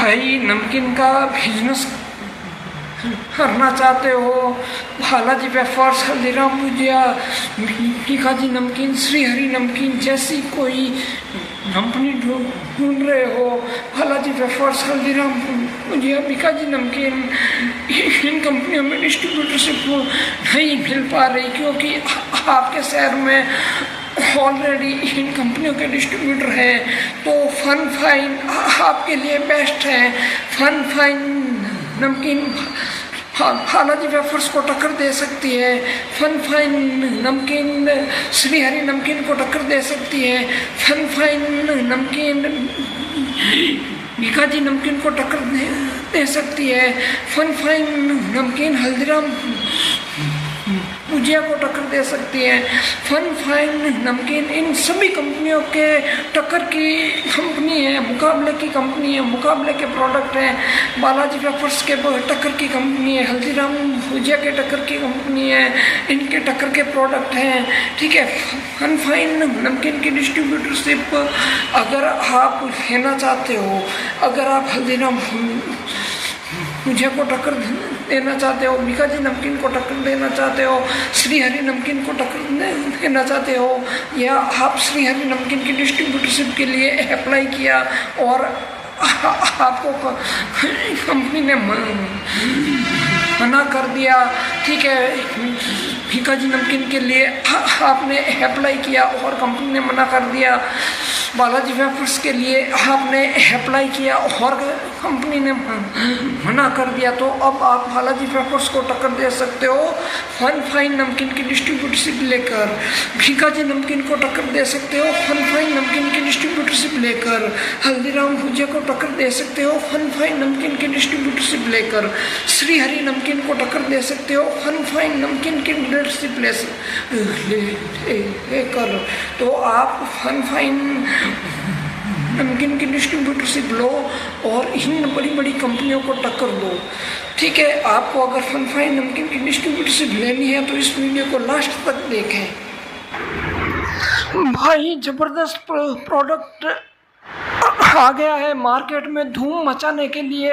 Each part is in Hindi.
भाई नमकीन का बिजनेस करना चाहते हो, बालाजी वेफर्स, हल्दीराम भुजिया, भीखाजी नमकीन, श्रीहरि नमकीन जैसी कोई कंपनी ढूंढ रहे हो, बालाजी वेफर्स, हल्दीराम भुजिया, भीखाजी नमकीन, इन कंपनियों में डिस्ट्रीब्यूटरशिप नहीं मिल पा रही क्योंकि आपके शहर में ऑलरेडी इन कंपनियों के डिस्ट्रीब्यूटर हैं, तो फन फाइन आपके लिए बेस्ट है। फन फाइन नमकीन बालाजी वेफर्स को टक्कर दे सकती है, फन फाइन नमकीन श्रीहरि नमकीन को टक्कर दे सकती है, फन फाइन नमकीन भीखाजी नमकीन को टक्कर दे सकती है, फन फाइन नमकीन हल्दीराम भुजिया को टक्कर दे सकती है। फन फाइन नमकीन इन सभी कंपनियों के टक्कर की कंपनी है, मुकाबले की कंपनी है, मुकाबले के प्रोडक्ट हैं। बालाजी वेफर्स के टक्कर की कंपनी है, हल्दीराम भुजिया के टक्कर की कंपनी है, इनके टक्कर के प्रोडक्ट हैं, ठीक है। फन फाइन नमकीन की डिस्ट्रीब्यूटरशिप अगर आप लेना चाहते हो, अगर आप हल्दीराम भुजिया को टक्कर देना चाहते हो, भीखाजी नमकीन को टक्कर देना चाहते हो, श्रीहरि नमकीन को टक्कर देना चाहते हो, या आप श्रीहरि नमकीन की डिस्ट्रीब्यूटरशिप के लिए अप्लाई किया और आपको कंपनी ने मना कर दिया, ठीक है। भीखाजी नमकीन के लिए आपने अप्लाई किया और कंपनी ने मना कर दिया, बालाजी वेफर्स के लिए आपने अप्लाई किया और कंपनी ने मना कर दिया, तो अब आप बालाजी वेफर्स को टक्कर दे सकते हो फन फाइन नमकीन की डिस्ट्रीब्यूटरशिप लेकर, भीखाजी नमकीन को टक्कर दे सकते हो फन फाइन नमकीन की डिस्ट्रीब्यूटरशिप लेकर, हल्दीराम भुजिया को टक्कर दे सकते हो फन फाइन नमकीन की डिस्ट्रीब्यूटरशिप लेकर, श्रीहरि नमकीन को टक्कर दे सकते हो फन फाइन नमकीन की डिस्ट्रीब्यूटरशिप लेकर। तो आप फन फाइन नमकीन की डिस्ट्रीब्यूटरशिप लो और इन बड़ी बड़ी कंपनियों को टक्कर दो, ठीक है। आपको अगर फन फाइन नमकीन की डिस्ट्रीब्यूटरशिप लेनी है तो इस वीडियो को लास्ट तक देखें। भाई ज़बरदस्त प्रोडक्ट आ गया है मार्केट में धूम मचाने के लिए,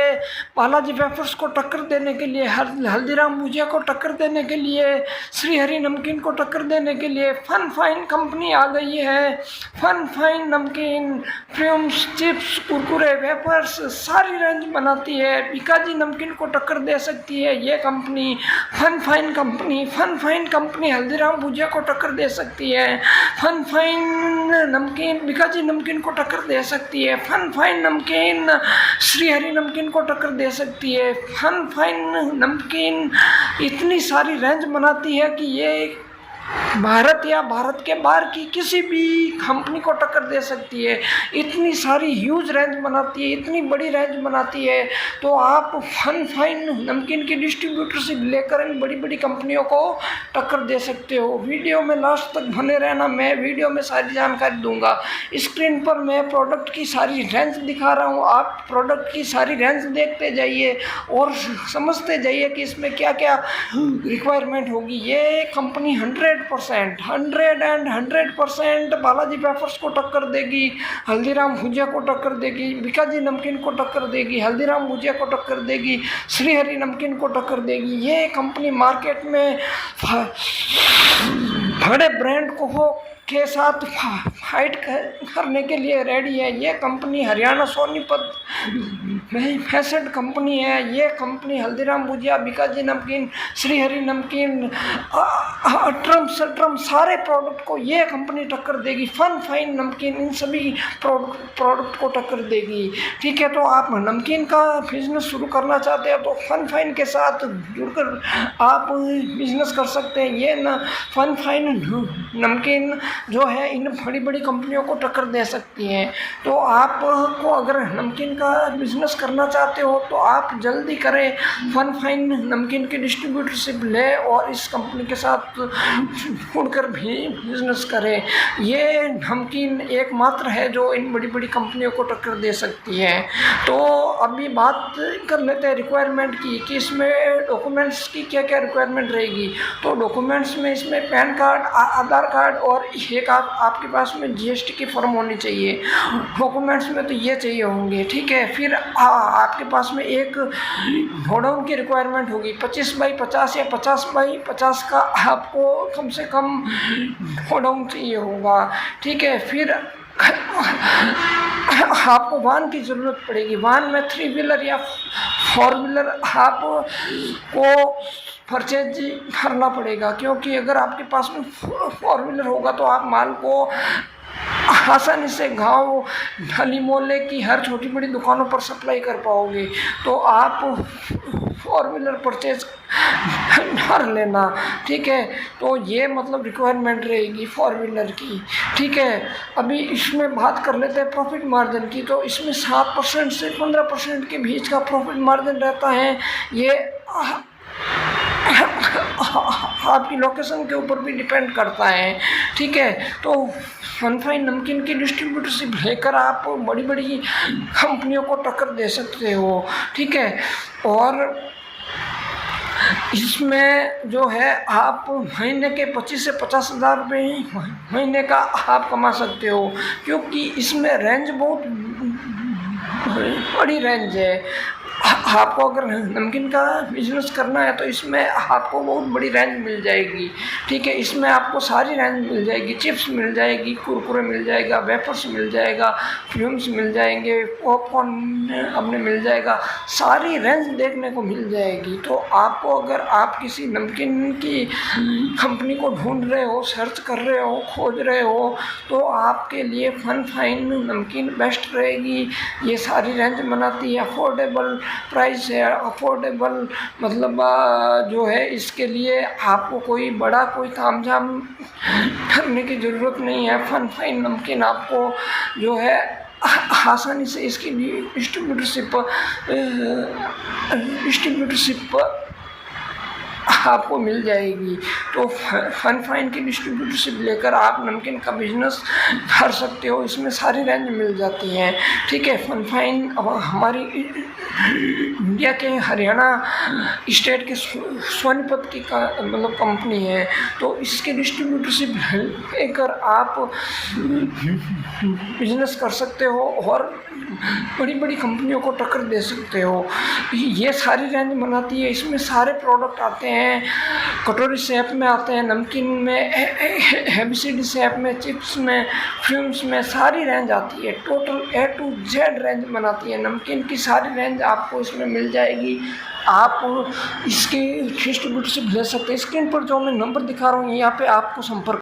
बालाजी वेफर्स को टक्कर देने के लिए, हल्दीराम भुजिया को टक्कर देने के लिए, श्रीहरि नमकीन को टक्कर देने के लिए फन फाइन कंपनी आ गई है। फन फाइन नमकीन, फ्यूम्स, चिप्स, कुरकुरे, वेफर्स सारी रेंज बनाती है। भीखाजी नमकीन को टक्कर दे सकती है ये company, fun fine company. Fun fine company Haldiram bhujia को टक्कर दे सकती है, फन फाइन नमकीन भीखाजी नमकीन को टक्कर दे सकती है, फन फाइन नमकीन श्रीहरि नमकीन को टक्कर दे सकती है। फन फाइन नमकीन इतनी सारी रेंज बनाती है कि ये भारत या भारत के बाहर की किसी भी कंपनी को टक्कर दे सकती है। इतनी सारी ह्यूज रेंज बनाती है, इतनी बड़ी रेंज बनाती है, तो आप फन फाइन नमकीन की डिस्ट्रीब्यूटरशिप लेकर इन बड़ी बड़ी कंपनियों को टक्कर दे सकते हो। वीडियो में लास्ट तक बने रहना, मैं वीडियो में सारी जानकारी दूंगा। स्क्रीन पर मैं प्रोडक्ट की सारी रेंज दिखा रहा हूँ, आप प्रोडक्ट की सारी रेंज देखते जाइए और समझते जाइए कि इसमें क्या क्या रिक्वायरमेंट होगी। ये कंपनी 100% बालाजी वेफर्स को टक्कर देगी, हल्दीराम भुजिया को टक्कर देगी, भीखाजी नमकीन को टक्कर देगी, हल्दीराम भुजिया को टक्कर देगी, श्रीहरि नमकीन को टक्कर देगी। ये कंपनी मार्केट में बड़े ब्रांड को के साथ फाइट करने के लिए रेडी है। ये company Haryana Sonipat manufactured company है। ये कंपनी हल्दीराम भुजिया, भीखाजी नमकीन, श्रीहरि नमकीन, अट्रम सारे प्रोडक्ट को ये कंपनी टक्कर देगी। फन फाइन नमकीन इन सभी प्रोडक्ट को टक्कर देगी, ठीक है। तो आप नमकीन का बिजनेस शुरू करना चाहते हैं तो फन फाइन के साथ जुड़कर आप बिजनेस कर सकते हैं। ये ना फन फाइन नमकीन जो है इन बड़ी बड़ी कंपनियों को टक्कर दे सकती हैं। तो आपको अगर नमकीन का बिजनेस करना चाहते हो तो आप जल्दी करें, फन फाइन नमकीन की डिस्ट्रीब्यूटरशिप ले और इस कंपनी के साथ जुड़कर भी बिजनेस करें। ये नमकीन एकमात्र है जो इन बड़ी बड़ी कंपनियों को टक्कर दे सकती है। तो अभी बात कर लेते हैं रिक्वायरमेंट की कि इसमें डॉक्यूमेंट्स की क्या क्या रिक्वायरमेंट रहेगी। तो डॉक्यूमेंट्स में इसमें pan card, Aadhaar Aadhaar card और एक आपके पास में जीएसटी की फॉर्म होनी चाहिए। डॉक्यूमेंट्स में तो ये चाहिए होंगे, ठीक है। फिर आपके पास में एक गोडाउन की रिक्वायरमेंट होगी 25x50 या 50x50 का आपको कम से कम गोडाउन चाहिए होगा, ठीक है। फिर आपको वाहन की ज़रूरत पड़ेगी। वाहन में 3 व्हीलर या 4 व्हीलर आपको परचेज करना पड़ेगा, क्योंकि अगर आपके पास में 4 व्हीलर होगा तो आप माल को आसानी से गांव गली मोहल्ले की हर छोटी बड़ी दुकानों पर सप्लाई कर पाओगे। तो आप 4 व्हीलर परचेज कर लेना, ठीक है। तो ये मतलब रिक्वायरमेंट रहेगी 4 व्हीलर की, ठीक है। अभी इसमें बात कर लेते हैं प्रॉफिट मार्जिन की। तो इसमें 7% से 15% के बीच का प्रॉफिट मार्जिन रहता है। ये आपकी लोकेशन के ऊपर भी डिपेंड करता है, ठीक है। तो फनफाइन नमकीन की डिस्ट्रीब्यूटरशिप लेकर आप बड़ी बड़ी कंपनियों को टक्कर दे सकते हो, ठीक है। और इसमें जो है आप महीने के 25 से 50 हज़ार रुपये महीने का आप कमा सकते हो, क्योंकि इसमें रेंज बहुत बड़ी रेंज है। आपको अगर नमकीन का बिजनेस करना है तो इसमें आपको बहुत बड़ी रेंज मिल जाएगी, ठीक है। इसमें आपको सारी रेंज मिल जाएगी, चिप्स मिल जाएगी, कुरकुरे मिल जाएगा, वेफर्स मिल जाएगा, फ्यूम्स मिल जाएंगे, पॉपकॉर्न अपने मिल जाएगा, सारी रेंज देखने को मिल जाएगी। तो आपको अगर आप किसी नमकीन की कंपनी को ढूंढ रहे हो, सर्च कर रहे हो, खोज रहे हो, तो आपके लिए फनफाइन नमकीन बेस्ट रहेगी। ये सारी रेंज बनाती है, अफोर्डेबल प्राइस है, अफोर्डेबल मतलब जो है इसके लिए आपको कोई बड़ा कोई तामझाम करने की ज़रूरत नहीं है। फनफाइन नमकीन आपको जो है आसानी से इसकी डिस्ट्रीब्यूटरशिप आपको मिल जाएगी। तो फनफाइन की डिस्ट्रीब्यूटरशिप लेकर आप नमकीन का बिजनेस कर सकते हो। इसमें सारी रेंज मिल जाती हैं, ठीक है। फनफाइन हमारी इंडिया के हरियाणा स्टेट के सोनीपत की मतलब कंपनी है। तो इसके डिस्ट्रीब्यूटरशिप लेकर आप बिजनेस कर सकते हो और बड़ी बड़ी कंपनियों को टक्कर दे सकते हो। ये सारी रेंज बनाती है। इसमें सारे प्रोडक्ट आते हैं, कटोरी शेप में आते हैं, नमकीन में, ABCD शेप में, चिप्स में, फ्यूम्स में, सारी रेंज आती है। Total A to Z range बनाती है नमकीन की। सारी रेंज आपको इसमें मिल जाएगी। आप इसकी डिस्ट्रीब्यूटरशिप ले सकते हैं। स्क्रीन पर जो मैं नंबर दिखा रहा हूँ यहाँ पे आपको संपर्क